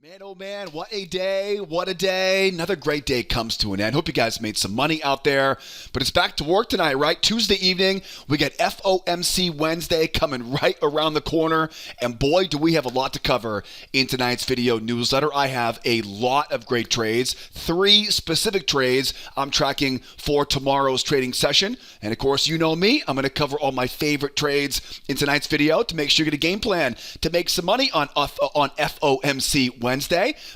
Man, oh man, what a day, what a day. Another great day comes to an end. Hope you guys made some money out there. But it's back to work tonight, right? Tuesday evening, we got FOMC Wednesday coming right around the corner. And boy, do we have a lot to cover in tonight's video newsletter. I have a lot of great trades, 3 specific trades I'm tracking for tomorrow's trading session. And of course, you know me, I'm going to cover all my favorite trades in tonight's video to make sure you get a game plan to make some money on FOMC Wednesday.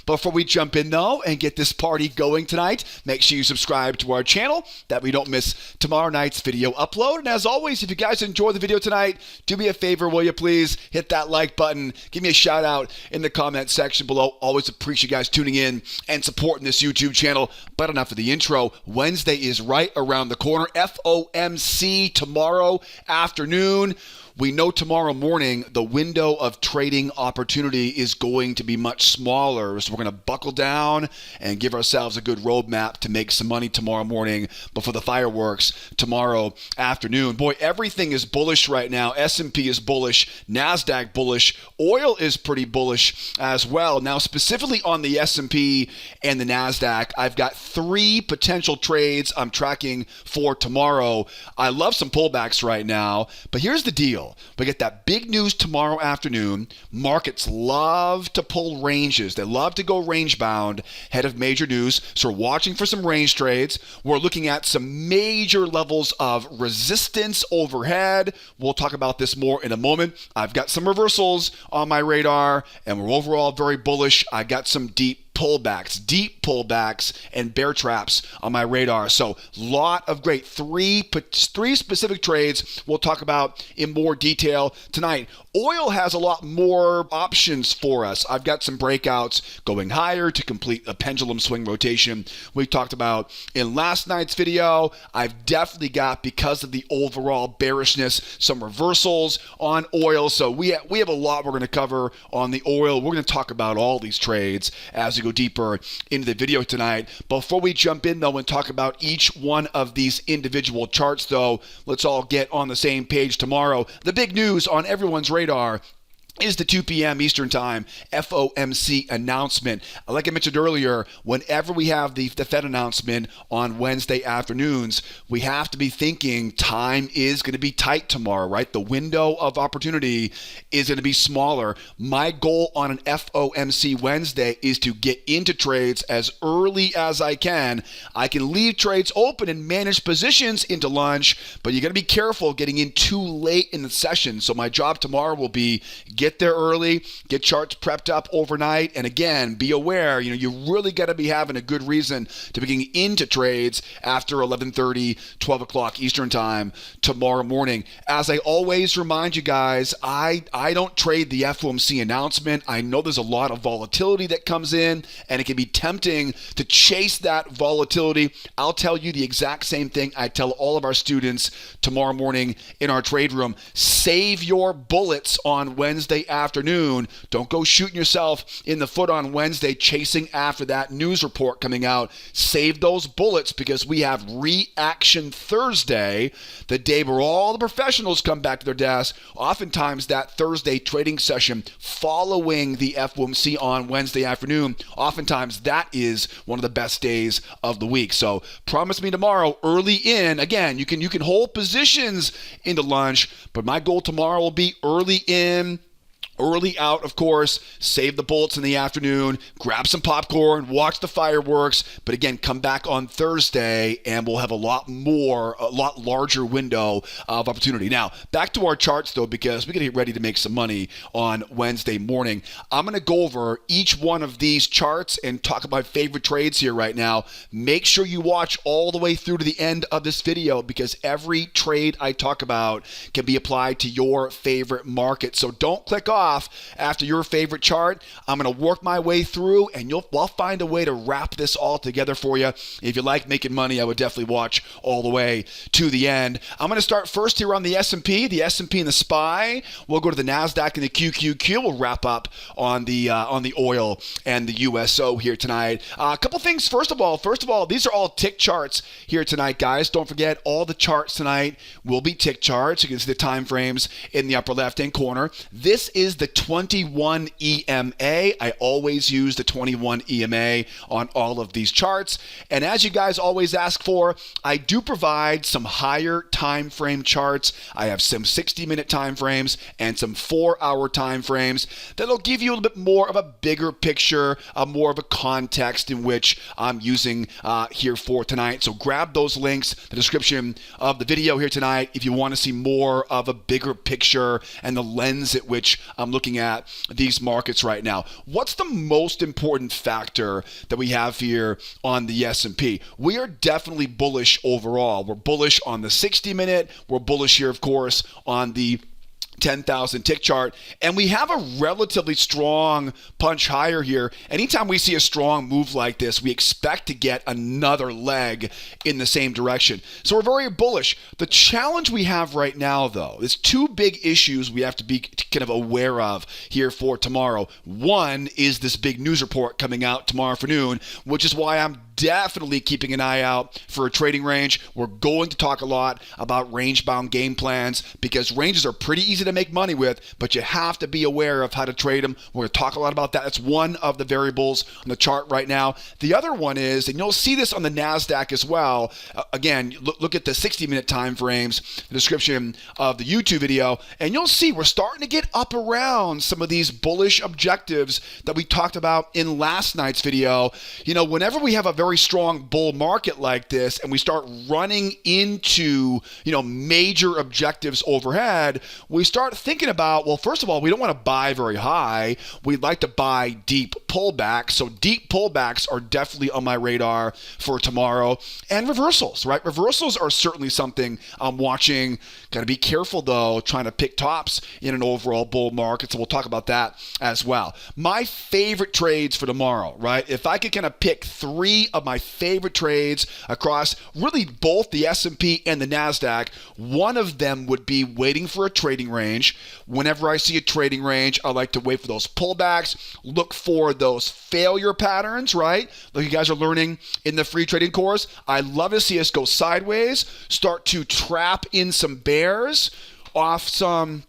Before we jump in though and get this party going tonight, make sure you subscribe to our channel that we don't miss tomorrow night's video upload. And as always, if you guys enjoy the video tonight, do me a favor, will you please hit that like button, give me a shout out in the comment section below. Always appreciate you guys tuning in and supporting this YouTube channel. But enough of the intro. Wednesday is right around the corner. FOMC tomorrow afternoon. We know tomorrow morning the window of trading opportunity is going to be much smaller. So we're going to buckle down and give ourselves a good roadmap to make some money tomorrow morning before the fireworks tomorrow afternoon. Boy, everything is bullish right now. S&P is bullish. Nasdaq bullish. Oil is pretty bullish as well. Now, specifically on the S&P and the Nasdaq, I've got 3 potential trades I'm tracking for tomorrow. I love some pullbacks right now, but here's the deal. We get that big news tomorrow afternoon. Markets love to pull ranges. They love to go range bound ahead of major news. So we're watching for some range trades. We're looking at some major levels of resistance overhead. We'll talk about this more in a moment. I've got some reversals on my radar, and we're overall very bullish. I got some deep pullbacks, and bear traps on my radar. So lot of great 3 specific trades we'll talk about in more detail tonight. Oil has a lot more options for us. I've got some breakouts going higher to complete a pendulum swing rotation we talked about in last night's video. I've definitely got, because of the overall bearishness, some reversals on oil. So we have a lot we're going to cover on the oil. We're going to talk about all these trades as we go deeper into the video tonight. Before we jump in though and talk about each one of these individual charts though, let's all get on the same page tomorrow. The big news on everyone's radar is the 2 p.m. Eastern Time FOMC announcement. Like I mentioned earlier, whenever we have the Fed announcement on Wednesday afternoons, we have to be thinking time is going to be tight tomorrow, right? The window of opportunity is going to be smaller. My goal on an FOMC Wednesday is to get into trades as early as I can. I can leave trades open and manage positions into lunch, but you got to be careful getting in too late in the session. So my job tomorrow will be get there early, get charts prepped up overnight, and again, be aware, you really got to be having a good reason to be getting into trades after 11:30, 12 o'clock Eastern Time tomorrow morning. As I always remind you guys, I don't trade the FOMC announcement. I know there's a lot of volatility that comes in, and it can be tempting to chase that volatility. I'll tell you the exact same thing I tell all of our students tomorrow morning in our trade room. Save your bullets on Wednesday afternoon. Don't go shooting yourself in the foot on Wednesday chasing after that news report coming out. Save those bullets because we have Reaction Thursday, the day where all the professionals come back to their desk. Oftentimes that Thursday trading session following the FOMC on Wednesday afternoon, oftentimes that is one of the best days of the week. So promise me tomorrow early in. Again, you can hold positions into lunch, but my goal tomorrow will be early in, early out, of course. Save the bullets in the afternoon, grab some popcorn, watch the fireworks, but again, come back on Thursday and we'll have a lot larger window of opportunity. Now, back to our charts though, because we got to get ready to make some money on Wednesday morning. I'm going to go over each one of these charts and talk about my favorite trades here right now. Make sure you watch all the way through to the end of this video because every trade I talk about can be applied to your favorite market. So don't click off after your favorite chart. I'm going to work my way through and I'll find a way to wrap this all together for you. If you like making money, I would definitely watch all the way to the end. I'm going to start first here on the S&P and the SPY. We'll go to the Nasdaq and the QQQ. We'll wrap up on the oil and the USO here tonight. A couple things. First of all, these are all tick charts here tonight, guys. Don't forget, all the charts tonight will be tick charts. You can see the time frames in the upper left-hand corner. This is is the 21 EMA. I always use the 21 EMA on all of these charts. And as you guys always ask for, I do provide some higher time frame charts. I have some 60-minute time frames and some 4-hour time frames that'll give you a little bit more of a bigger picture, more of a context in which I'm using here for tonight. So grab those links, the description of the video here tonight, if you want to see more of a bigger picture and the lens at which I'm looking at these markets right now. What's the most important factor that we have here on the S&P? We are definitely bullish overall. We're bullish on the 60-minute. We're bullish here, of course, on the 10,000 tick chart, and we have a relatively strong punch higher here. Anytime we see a strong move like this, we expect to get another leg in the same direction. So we're very bullish. The challenge we have right now, though, is two big issues we have to be kind of aware of here for tomorrow. One is this big news report coming out tomorrow afternoon, which is why I'm definitely keeping an eye out for a trading range. We're going to talk a lot about range-bound game plans because ranges are pretty easy to make money with, but you have to be aware of how to trade them. We're going to talk a lot about that. That's one of the variables on the chart right now. The other one is, and you'll see this on the Nasdaq as well. Again, look at the 60-minute time frames, the description of the YouTube video, and you'll see we're starting to get up around some of these bullish objectives that we talked about in last night's video. You know, whenever we have a very strong bull market like this and we start running into, major objectives overhead, we start thinking about, well, first of all, we don't want to buy very high. We'd like to buy deep pullbacks. So deep pullbacks are definitely on my radar for tomorrow. And reversals, right? Reversals are certainly something I'm watching. Got to be careful, though, trying to pick tops in an overall bull market. So we'll talk about that as well. My favorite trades for tomorrow, right? If I could kind of pick three of my favorite trades across really both the S&P and the Nasdaq, one of them would be waiting for a trading range. Whenever I see a trading range, I like to wait for those pullbacks, look for those failure patterns, right? Like you guys are learning in the free trading course. I love to see us go sideways, start to trap in some bears off some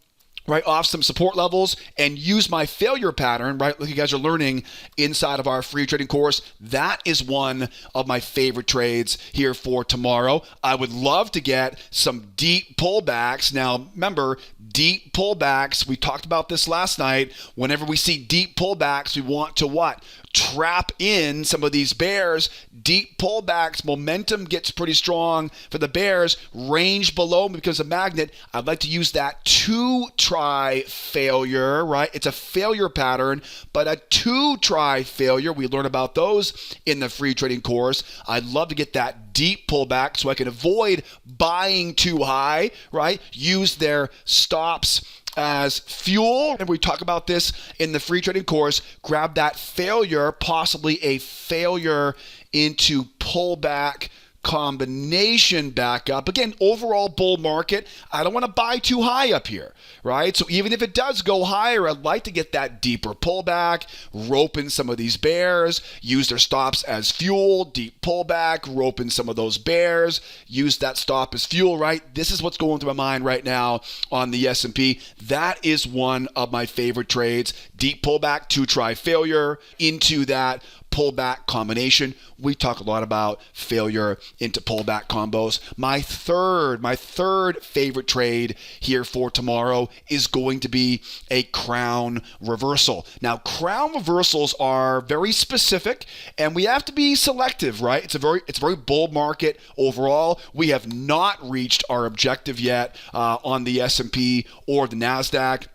support levels and use my failure pattern, right? Like you guys are learning inside of our free trading course. That is one of my favorite trades here for tomorrow. I would love to get some deep pullbacks. Now, remember, deep pullbacks, we talked about this last night. Whenever we see deep pullbacks, we want to what? Trap in some of these bears. Deep pullbacks, momentum gets pretty strong for the bears. Range below becomes a magnet. I'd like to use that two-try failure, right? It's a failure pattern, but a two-try failure. We learn about those in the free trading course. I'd love to get that deep pullback so I can avoid buying too high, right? Use their stops as fuel, and we talk about this in the free trading course. Grab that failure, possibly a failure into pullback combination back up. Again, overall bull market, I don't want to buy too high up here, right? So even if it does go higher, I'd like to get that deeper pullback, rope in some of these bears, use their stops as fuel, deep pullback, rope in some of those bears, use that stop as fuel, right? This is what's going through my mind right now on the S&P. That is one of my favorite trades. Deep pullback, two-try failure into that pullback combination. We talk a lot about failure into pullback combos. My third favorite trade here for tomorrow is going to be a crown reversal. Now, crown reversals are very specific, and we have to be selective, right? It's a very bull market overall. We have not reached our objective yet on the S&P or the Nasdaq.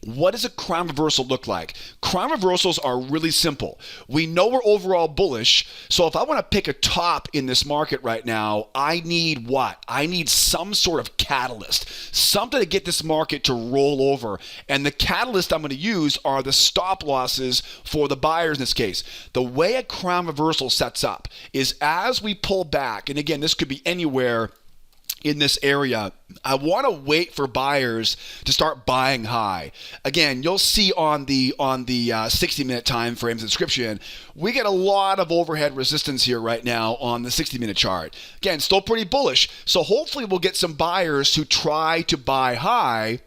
What does a crown reversal look like? Crown reversals are really simple. We know we're overall bullish, so if I want to pick a top in this market right now, I need what? I need some sort of catalyst, something to get this market to roll over. And the catalyst I'm going to use are the stop losses for the buyers in this case. The way a crown reversal sets up is as we pull back, and again, this could be anywhere in this area, I want to wait for buyers to start buying high. Again, you'll see on the 60-minute time frames description, we get a lot of overhead resistance here right now on the 60-minute chart. Again, still pretty bullish. So hopefully we'll get some buyers who try to buy high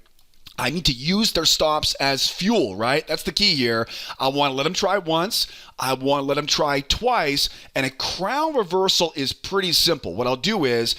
I need to use their stops as fuel, right? That's the key here. I want to let them try once. I want to let them try twice. And a crown reversal is pretty simple. What I'll do is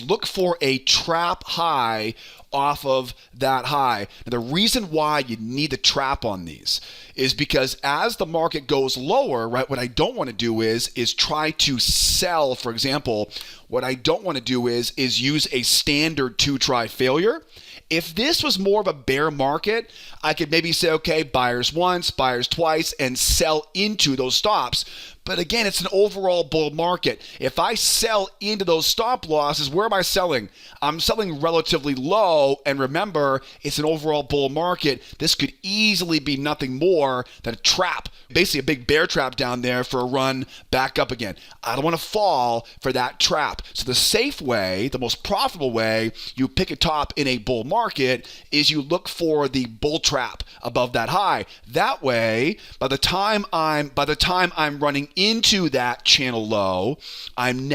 look for a trap high off of that high. Now, the reason why you need to trap on these is because as the market goes lower, right, what I don't want to do is try to sell. For example, what I don't want to do is use a standard two-try failure. If this was more of a bear market, I could maybe say, okay, buyers once, buyers twice, and sell into those stops. But again, it's an overall bull market. If I sell into those stop losses, where am I selling? I'm selling relatively low. And remember, it's an overall bull market. This could easily be nothing more than a trap, basically a big bear trap down there for a run back up again. I don't want to fall for that trap. So the safe way, the most profitable way you pick a top in a bull market is you look for the bull trap above that high. That way, by the time I'm running into that channel low, I'm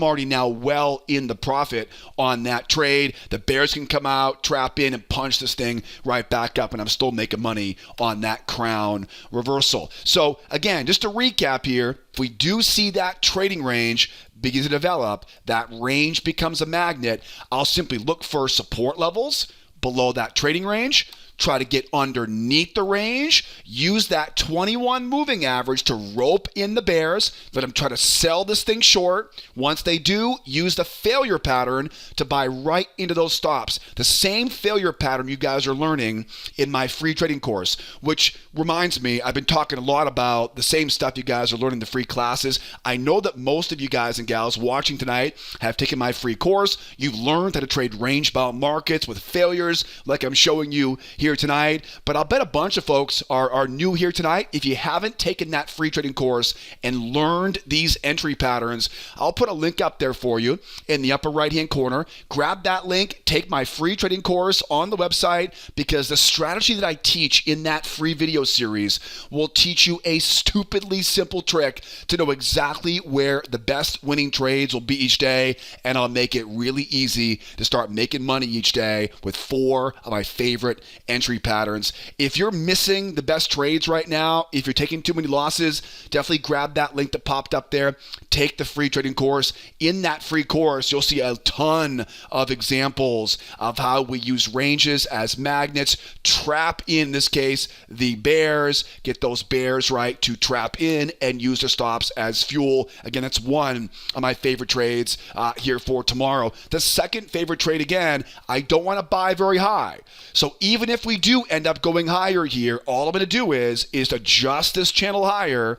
already now well in the profit on that trade. The bears can come out, trap in, and punch this thing right back up, and I'm still making money on that crown reversal. So again, just to recap here, if we do see that trading range begin to develop, that range becomes a magnet, I'll simply look for support levels below that trading range, try to get underneath the range, use that 21 moving average to rope in the bears, let them try to sell this thing short. Once they do, use the failure pattern to buy right into those stops. The same failure pattern you guys are learning in my free trading course, which reminds me, I've been talking a lot about the same stuff you guys are learning in the free classes. I know that most of you guys and gals watching tonight have taken my free course. You've learned how to trade range-bound markets with failures like I'm showing you here tonight, but I'll bet a bunch of folks are new here tonight. If you haven't taken that free trading course and learned these entry patterns, I'll put a link up there for you in the upper right hand corner. Grab that link, take my free trading course on the website, because the strategy that I teach in that free video series will teach you a stupidly simple trick to know exactly where the best winning trades will be each day, and I'll make it really easy to start making money each day with 4 of my favorite entry patterns. If you're missing the best trades right now, if you're taking too many losses, definitely grab that link that popped up there. Take the free trading course. In that free course, you'll see a ton of examples of how we use ranges as magnets, trap in this case the bears, get those bears right to trap in, and use their stops as fuel. Again, that's one of my favorite trades here for tomorrow. The second favorite trade, again, I don't want to buy very high. So even if we do end up going higher here, all I'm going to do is adjust this channel higher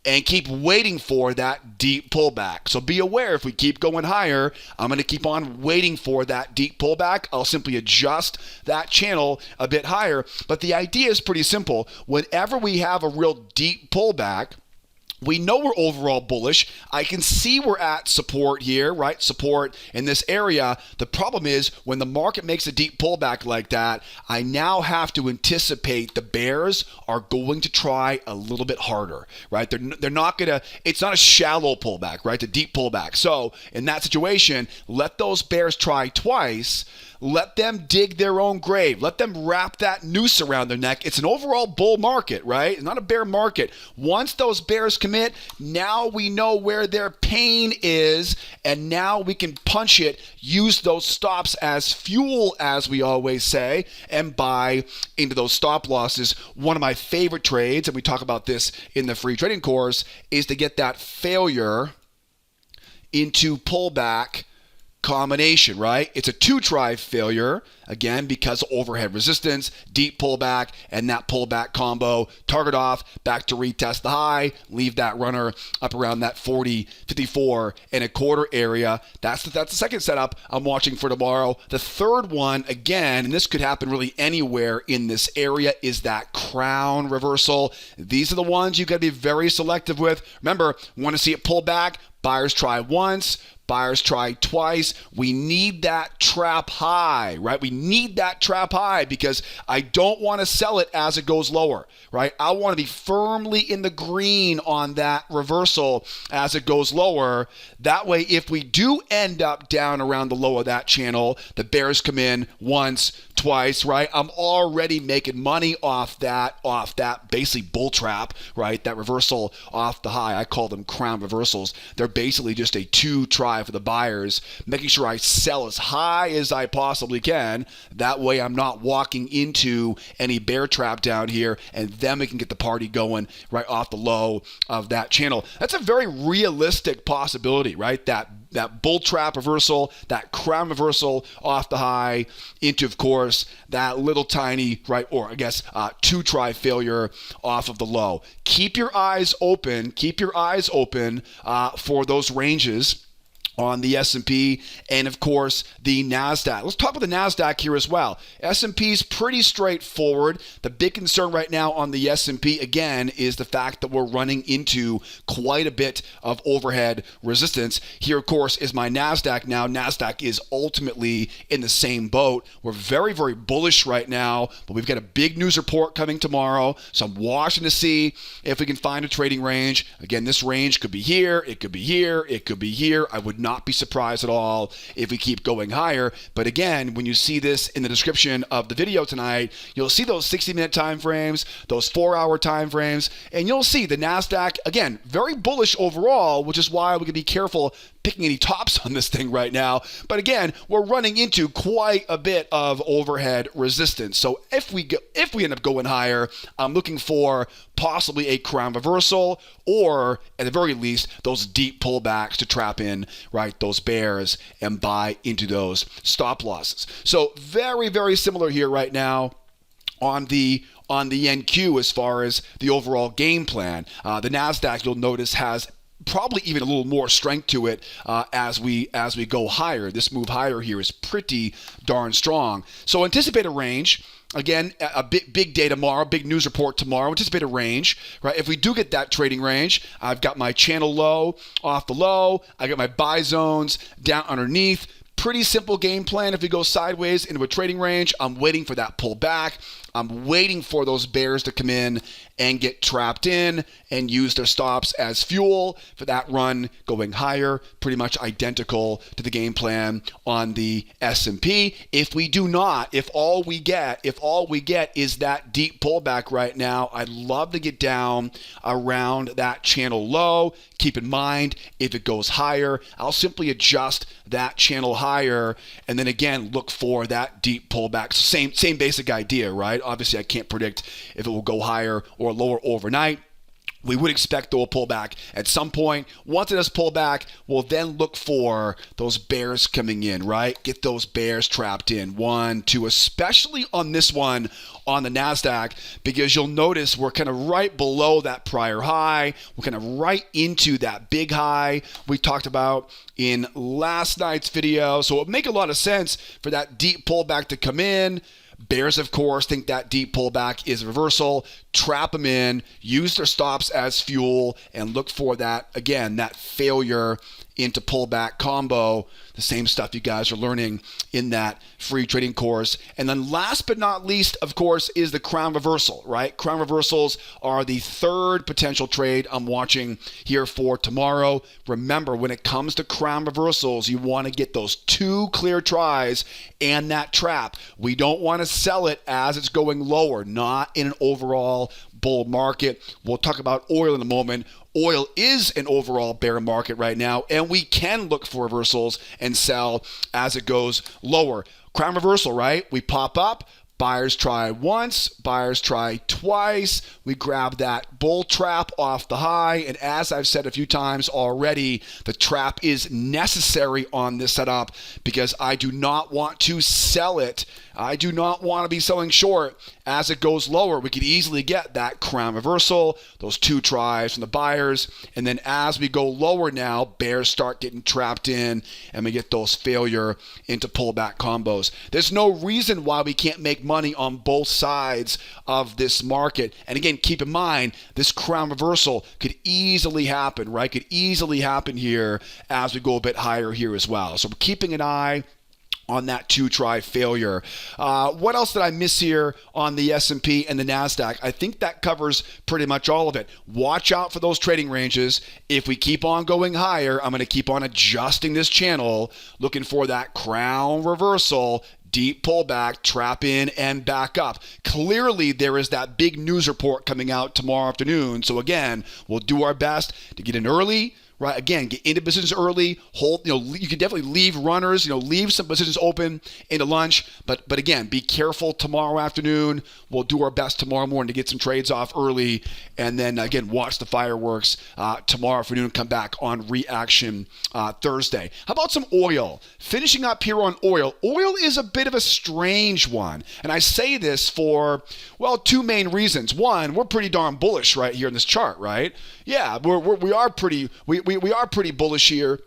and keep waiting for that deep pullback. So be aware, if we keep going higher, I'm going to keep on waiting for that deep pullback. I'll simply adjust that channel a bit higher. But the idea is pretty simple. Whenever we have a real deep pullback, we know we're overall bullish. I can see we're at support here, right? Support in this area. The problem is when the market makes a deep pullback like that, I now have to anticipate the bears are going to try a little bit harder, right? They're not going to, it's not a shallow pullback, right? The deep pullback. So in that situation, let those bears try twice. Let them dig their own grave. Let them wrap that noose around their neck. It's an overall bull market, right? It's not a bear market. Once those bears commit, now we know where their pain is, and now we can punch it, use those stops as fuel, as we always say, and buy into those stop losses. One of my favorite trades, and we talk about this in the free trading course, is to get that failure into pullback combination, right? It's a 2-try failure, again, because of overhead resistance, deep pullback, and that pullback combo. Target off, back to retest the high, leave that runner up around that 40, 54 and a quarter area. That's the second setup I'm watching for tomorrow. The third one, again, and this could happen really anywhere in this area, is that crown reversal. These are the ones you got to be very selective with. Remember, want to see it pull back? Buyers try once, buyers try twice. We need that trap high, right? We need that trap high because I don't want to sell it as it goes lower, right? I want to be firmly in the green on that reversal as it goes lower. That way, if we do end up down around the low of that channel, the bears come in once, twice, right? I'm already making money off that basically bull trap, right? That reversal off the high. I call them crown reversals. They're basically just a 2 try for the buyers, making sure I sell as high as I possibly can. That way I'm not walking into any bear trap down here, and then we can get the party going right off the low of that channel. That's a very realistic possibility, right? That bull trap reversal, that crown reversal off the high into, of course, that little tiny, right, or I guess 2 try failure off of the low. Keep your eyes open. Keep your eyes open for those ranges on the S&P and, of course, the Nasdaq. Let's talk about the Nasdaq here as well. S&P's pretty straightforward. The big concern right now on the S&P, again, is the fact that we're running into quite a bit of overhead resistance. Here, of course, is my Nasdaq now. Nasdaq is ultimately in the same boat. We're very, very bullish right now, but we've got a big news report coming tomorrow, so I'm watching to see if we can find a trading range. Again, this range could be here, it could be here, it could be here. I would not be surprised at all if we keep going higher. But again, when you see this in the description of the video tonight, you'll see those 60-minute time frames, those 4-hour time frames, and you'll see the Nasdaq, again, very bullish overall, which is why we can be careful picking any tops on this thing right now. But again, we're running into quite a bit of overhead resistance. So if we end up going higher, I'm looking for possibly a crown reversal, or at the very least, those deep pullbacks to trap in, right, those bears and buy into those stop losses. So very, very similar here right now on the NQ as far as the overall game plan. The Nasdaq, you'll notice, has probably even a little more strength to it as we go higher. This move higher here is pretty darn strong. So anticipate a range. Again, a big day tomorrow, big news report tomorrow. Anticipate a range, right? If we do get that trading range, I've got my channel low off the low. I got my buy zones down underneath. Pretty simple game plan. If we go sideways into a trading range, I'm waiting for that pullback. I'm waiting for those bears to come in and get trapped in and use their stops as fuel for that run going higher. Pretty much identical to the game plan on the S&P. If we do not, if all we get is that deep pullback right now, I'd love to get down around that channel low. Keep in mind, if it goes higher, I'll simply adjust that channel higher, and then again look for that deep pullback. Same basic idea, right? Obviously, I can't predict if it will go higher or lower overnight. We would expect though a pullback at some point. Once it does pull back, we'll then look for those bears coming in, right? Get those bears trapped in. 1, 2, especially on this one on the Nasdaq, because you'll notice we're kind of right below that prior high. We're kind of right into that big high we talked about in last night's video. So it would make a lot of sense for that deep pullback to come in. Bears, of course, think that deep pullback is a reversal. Trap them in, use their stops as fuel, and look for that, again, that failure into pullback combo, the same stuff you guys are learning in that free trading course. And then last but not least, of course, is the crown reversal, right? Crown reversals are the third potential trade I'm watching here for tomorrow. Remember, when it comes to crown reversals, you want to get those 2 clear tries and that trap. We don't want to sell it as it's going lower, not in an overall bull market. We'll talk about oil in a moment. Oil is an overall bear market right now, and we can look for reversals and sell as it goes lower. Crown reversal, right? We pop up. Buyers try once, buyers try twice. We grab that bull trap off the high, and as I've said a few times already, the trap is necessary on this setup because I do not want to sell it. I do not want to be selling short as it goes lower. We could easily get that crown reversal, those 2 tries from the buyers, and then as we go lower now, bears start getting trapped in, and we get those failure into pullback combos. There's no reason why we can't make money on both sides of this market. And again, keep in mind, this crown reversal could easily happen, right? Could easily happen here as we go a bit higher here as well. So we're keeping an eye on that 2-try failure. What else did I miss here on the S&P and the Nasdaq? I think that covers pretty much all of it. Watch out for those trading ranges. If we keep on going higher, I'm going to keep on adjusting this channel, looking for that crown reversal, deep pullback, trap in, and back up. Clearly, there is that big news report coming out tomorrow afternoon. So again, we'll do our best to get in early. Right, again, get into positions early. Hold, you can definitely leave runners, leave some positions open into lunch. But again, be careful tomorrow afternoon. We'll do our best tomorrow morning to get some trades off early, and then again, watch the fireworks tomorrow afternoon. Come back on reaction Thursday. How about some oil? Finishing up here on oil. Oil is a bit of a strange one, and I say this for two main reasons. One, we're pretty darn bullish right here in this chart, right? Yeah, we are pretty bullish here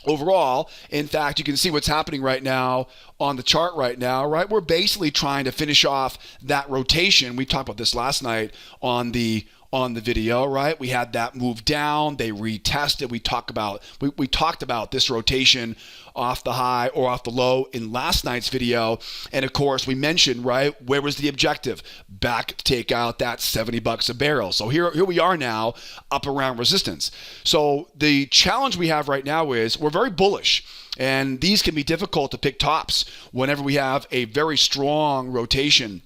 overall. In fact, you can see what's happening right now on the chart right now, right? We're basically trying to finish off that rotation. We talked about this last night on the video, right? We had that move down. They retested. We talked about this rotation off the high or off the low in last night's video. And of course, we mentioned, right, where was the objective? Back to take out that $70 a barrel. So here we are now up around resistance. So the challenge we have right now is we're very bullish. And these can be difficult to pick tops whenever we have a very strong rotation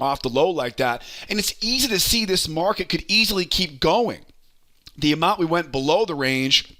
off the low like that. And it's easy to see this market could easily keep going. The amount we went below the range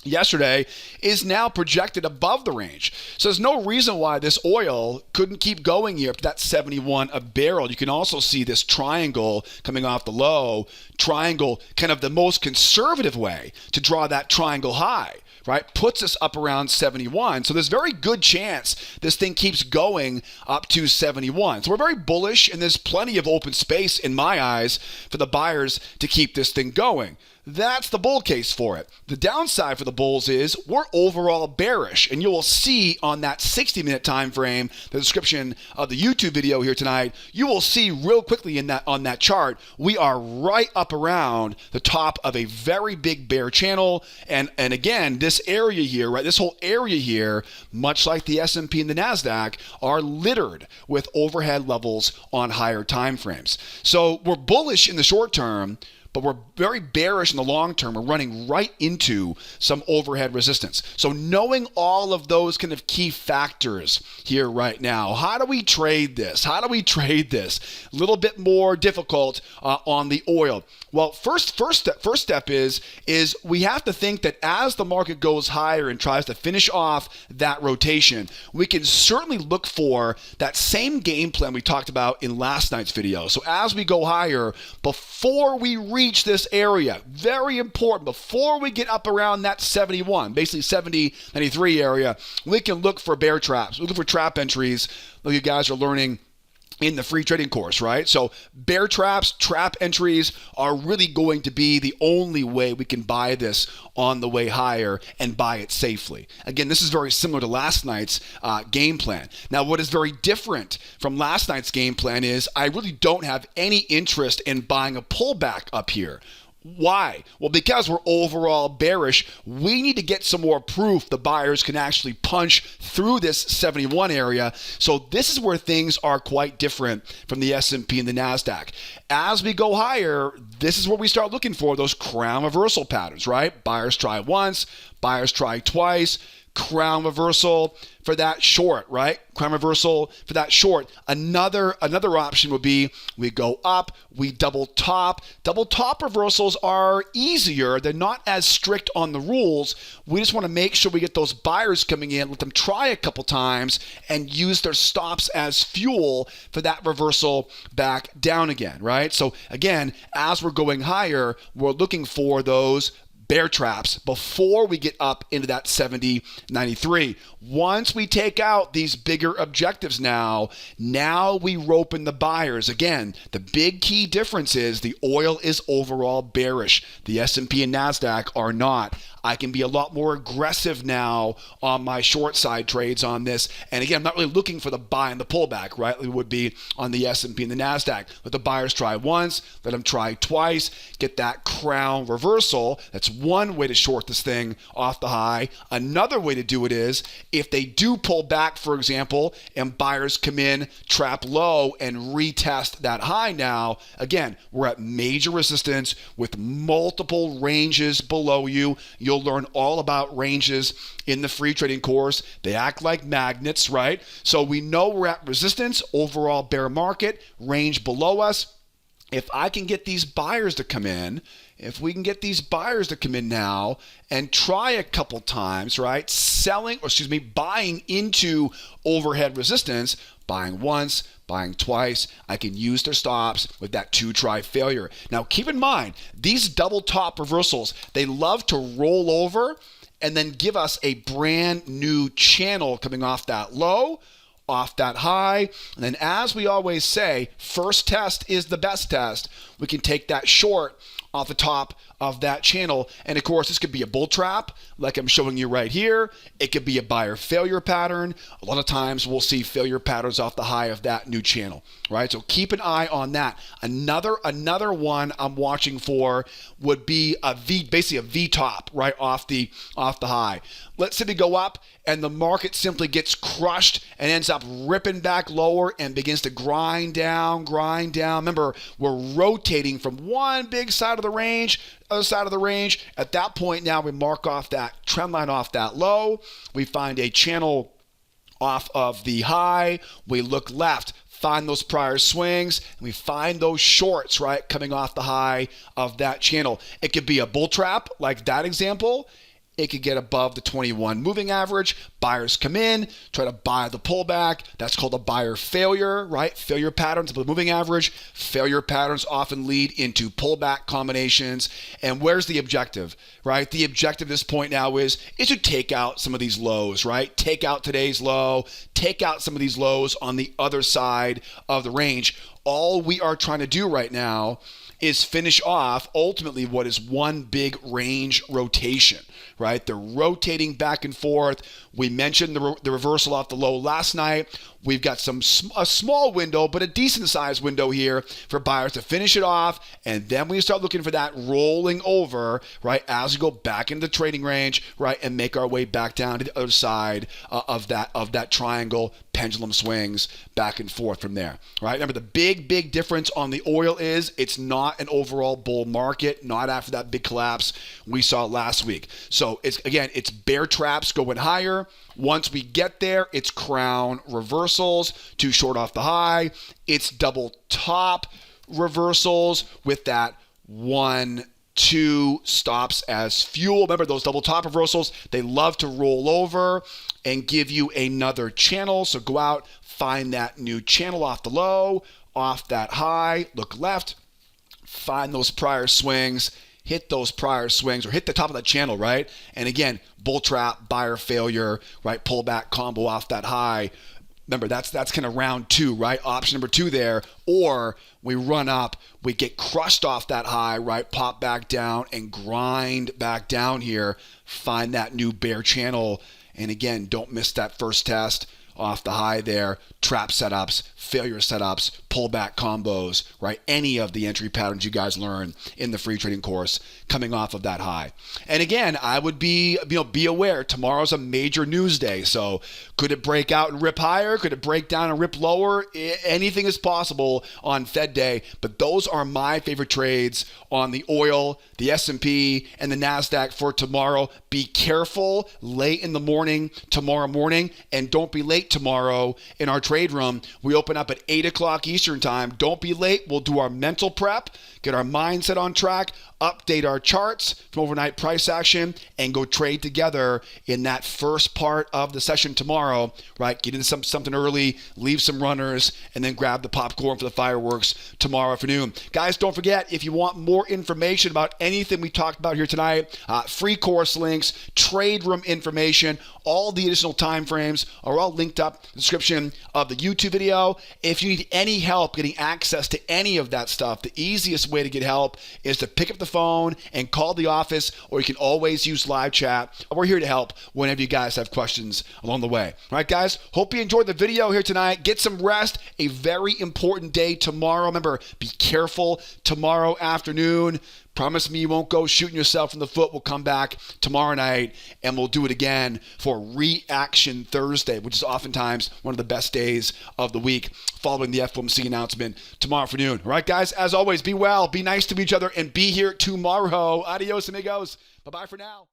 yesterday is now projected above the range. So there's no reason why this oil couldn't keep going here up to that 71 a barrel. You can also see this triangle coming off the low. Triangle, kind of the most conservative way to draw that triangle high, right? Puts us up around 71. So there's very good chance this thing keeps going up to 71. So we're very bullish, and there's plenty of open space in my eyes for the buyers to keep this thing going. That's the bull case for it. The downside for the bulls is we're overall bearish, and you will see on that 60-minute time frame, the description of the YouTube video here tonight, you will see real quickly on that chart, we are right up around the top of a very big bear channel. And again, this area here, right, this whole area here, much like the S&P and the Nasdaq, are littered with overhead levels on higher time frames. So we're bullish in the short term, but we're very bearish in the long term. We're running right into some overhead resistance. So knowing all of those kind of key factors here right now, how do we trade this? A little bit more difficult on the oil. Well, first step is we have to think that as the market goes higher and tries to finish off that rotation, we can certainly look for that same game plan we talked about in last night's video. So as we go higher, before we reach this area, very important, before we get up around that 71, basically 70, 93 area, we can look for bear traps. We look for trap entries like you guys are learning in the free trading course, right? So bear traps, trap entries are really going to be the only way we can buy this on the way higher and buy it safely. Again, this is very similar to last night's game plan. Now, what is very different from last night's game plan is I really don't have any interest in buying a pullback up here. Why? Well, because we're overall bearish, we need to get some more proof the buyers can actually punch through this 71 area. So this is where things are quite different from the S&P and the Nasdaq. As we go higher, this is where we start looking for those crown reversal patterns, right? Buyers try once, buyers try twice. Crown reversal for that short, right? Crown reversal for that short. Another option would be we go up, we double top. Double top reversals are easier. They're not as strict on the rules. We just want to make sure we get those buyers coming in, let them try a couple times and use their stops as fuel for that reversal back down again, right? So again, as we're going higher, we're looking for those bear traps before we get up into that 70, 93. Once we take out these bigger objectives now we rope in the buyers. Again, the big key difference is the oil is overall bearish. The S&P and Nasdaq are not. I can be a lot more aggressive now on my short side trades on this. And again, I'm not really looking for the buy and the pullback, right? It would be on the S&P and the Nasdaq. Let the buyers try once, let them try twice, get that crown reversal. That's one way to short this thing off the high. Another way to do it is if they do pull back, for example, and buyers come in, trap low, and retest that high now, again, we're at major resistance with multiple ranges below you. You'll learn all about ranges in the free trading course. They act like magnets, right? So we know we're at resistance, overall bear market, range below us. If I can get these buyers to come in, if we can get these buyers to come in now and try a couple times, right? Buying into overhead resistance, buying once, buying twice, I can use their stops with that 2-try failure. Now, keep in mind, these double top reversals, they love to roll over and then give us a brand new channel coming off that low, off that high. And then, as we always say, first test is the best test. We can take that short off the top of that channel. And of course, this could be a bull trap like I'm showing you right here. It could be a buyer failure pattern. A lot of times we'll see failure patterns off the high of that new channel, right? So keep an eye on that. Another one I'm watching for would be basically a V top, right, off the high. Let's say we go up and the market simply gets crushed and ends up ripping back lower and begins to grind down. Remember, we're rotating from one big side of the range, other side of the range. At that point now, we mark off that trend line off that low. We find a channel off of the high. We look left, find those prior swings, and we find those shorts, right, coming off the high of that channel. It could be a bull trap like that example. It could get above the 21 moving average. Buyers come in, try to buy the pullback. That's called a buyer failure, right? Failure patterns of the moving average. Failure patterns often lead into pullback combinations. And where's the objective, right? The objective at this point now is to take out some of these lows, right? Take out today's low, take out some of these lows on the other side of the range. All we are trying to do right now is finish off ultimately what is one big range rotation, right? They're rotating back and forth. We mentioned the reversal off the low last night. We've got a small window, but a decent sized window here for buyers to finish it off. And then we start looking for that rolling over, right, as we go back into the trading range, right, and make our way back down to the other side of that triangle. Pendulum swings back and forth from there, right? Remember, the big difference on the oil is it's not an overall bull market, not after that big collapse we saw last week. So it's bear traps going higher. Once we get there, it's crown reversals, too short off the high. It's double top reversals with that 1, 2 stops as fuel. Remember, those double top reversals, they love to roll over and give you another channel. So go out, find that new channel off the low, off that high, look left, find those prior swings, hit those prior swings or hit the top of that channel, right? And again, bull trap, buyer failure, right? Pullback combo off that high. Remember, that's kind of round 2, right? Option number 2 there. Or we run up, we get crushed off that high, right? Pop back down and grind back down here. Find that new bear channel. And again, don't miss that first test off the high there. Trap setups, failure setups, pullback combos, right? Any of the entry patterns you guys learn in the free trading course coming off of that high. And again, I would be aware, tomorrow's a major news day. So could it break out and rip higher? Could it break down and rip lower? Anything is possible on Fed day, but those are my favorite trades on the oil, the S&P, and the Nasdaq for tomorrow. Be careful late in the morning, tomorrow morning, and don't be late tomorrow in our trade room. We open up at 8 o'clock Eastern time. Don't be late. We'll do our mental prep, get our mindset on track, update our charts from overnight price action, and go trade together in that first part of the session tomorrow, right? Get into something early, leave some runners, and then grab the popcorn for the fireworks tomorrow afternoon. Guys, don't forget, if you want more information about anything we talked about here tonight, free course links, trade room information, all the additional time frames are all linked up in the description of the YouTube video. If you need any help getting access to any of that stuff, the easiest way to get help is to pick up the phone and call the office, or you can always use live chat. We're here to help whenever you guys have questions along the way. All right, guys, hope you enjoyed the video here tonight. Get some rest. A very important day tomorrow. Remember, be careful tomorrow afternoon. Promise me you won't go shooting yourself in the foot. We'll come back tomorrow night and we'll do it again for Reaction Thursday, which is oftentimes one of the best days of the week following the FOMC announcement tomorrow afternoon. All right, guys, as always, be well, be nice to each other, and be here tomorrow. Adios, amigos. Bye-bye for now.